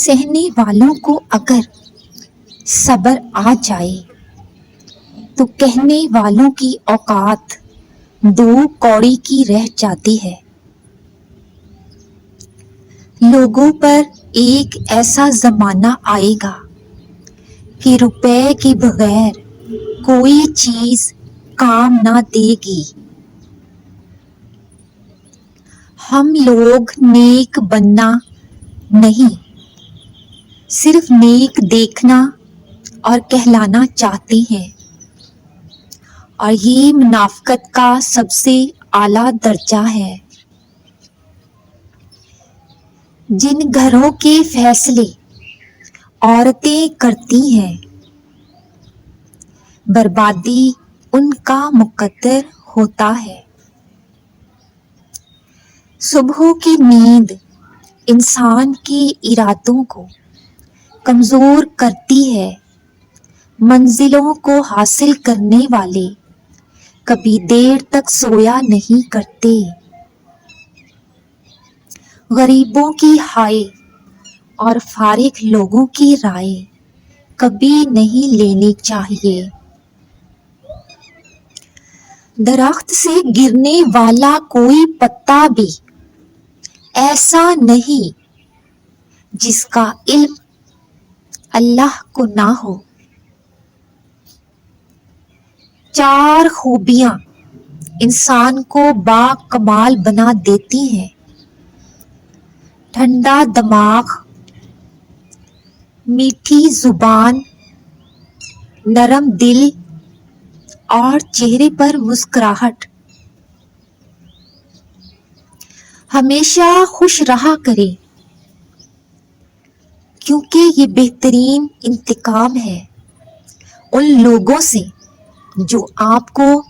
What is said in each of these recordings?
سہنے والوں کو اگر صبر آ جائے تو کہنے والوں کی اوقات دو کوڑی کی رہ جاتی ہے۔ لوگوں پر ایک ایسا زمانہ آئے گا کہ روپے کے بغیر کوئی چیز کام نہ دے گی۔ ہم لوگ نیک بننا نہیں، صرف نیک دیکھنا اور کہلانا چاہتے ہیں، اور یہ منافقت کا سب سے اعلیٰ درجہ ہے۔ جن گھروں کے فیصلے عورتیں کرتی ہیں، بربادی ان کا مقدر ہوتا ہے۔ صبح کی نیند انسان کے ارادوں کو کمزور کرتی ہے۔ منزلوں کو حاصل کرنے والے کبھی دیر تک سویا نہیں کرتے۔ غریبوں کی ہائے اور فارغ لوگوں کی رائے کبھی نہیں لینی چاہیے۔ درخت سے گرنے والا کوئی پتا بھی ایسا نہیں جس کا علم اللہ کو نہ ہو۔ چار خوبیاں انسان کو با کمال بنا دیتی ہیں: ٹھنڈا دماغ، میٹھی زبان، نرم دل اور چہرے پر مسکراہٹ۔ ہمیشہ خوش رہا کریں، کیونکہ یہ بہترین انتقام ہے ان لوگوں سے جو آپ کو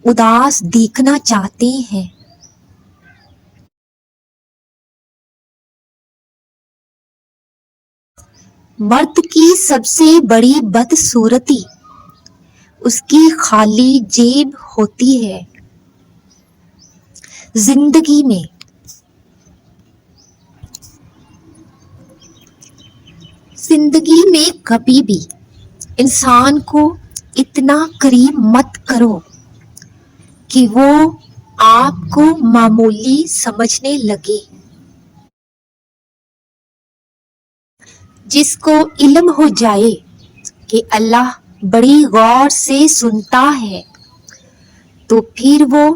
اداس دیکھنا چاہتے ہیں۔ مرد کی سب سے بڑی بدصورتی اس کی خالی جیب ہوتی ہے۔ زندگی میں کبھی بھی انسان کو اتنا قریب مت کرو کہ وہ آپ کو معمولی سمجھنے لگے۔ جس کو علم ہو جائے کہ اللہ بڑی غور سے سنتا ہے تو پھر وہ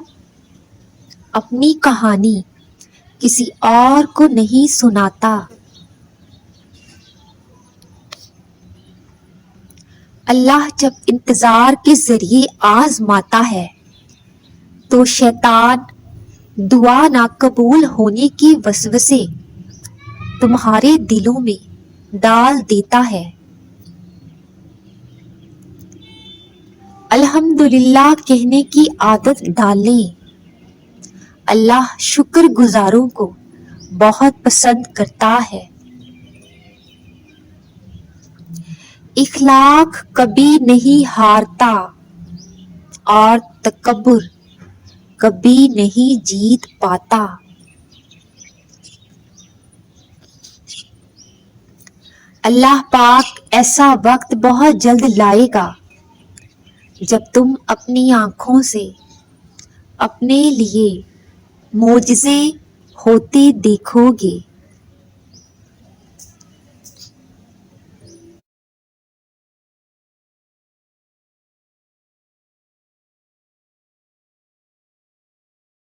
اپنی کہانی کسی اور کو نہیں سناتا۔ اللہ جب انتظار کے ذریعے آزماتا ہے تو شیطان دعا نہ قبول ہونے کی وسوسے تمہارے دلوں میں ڈال دیتا ہے۔ الحمدللہ کہنے کی عادت ڈالیں۔ اللہ شکر گزاروں کو بہت پسند کرتا ہے۔ اخلاق کبھی نہیں ہارتا اور تکبر کبھی نہیں جیت پاتا۔ اللہ پاک ایسا وقت بہت جلد لائے گا جب تم اپنی آنکھوں سے اپنے لیے معجزے ہوتے دیکھو گے۔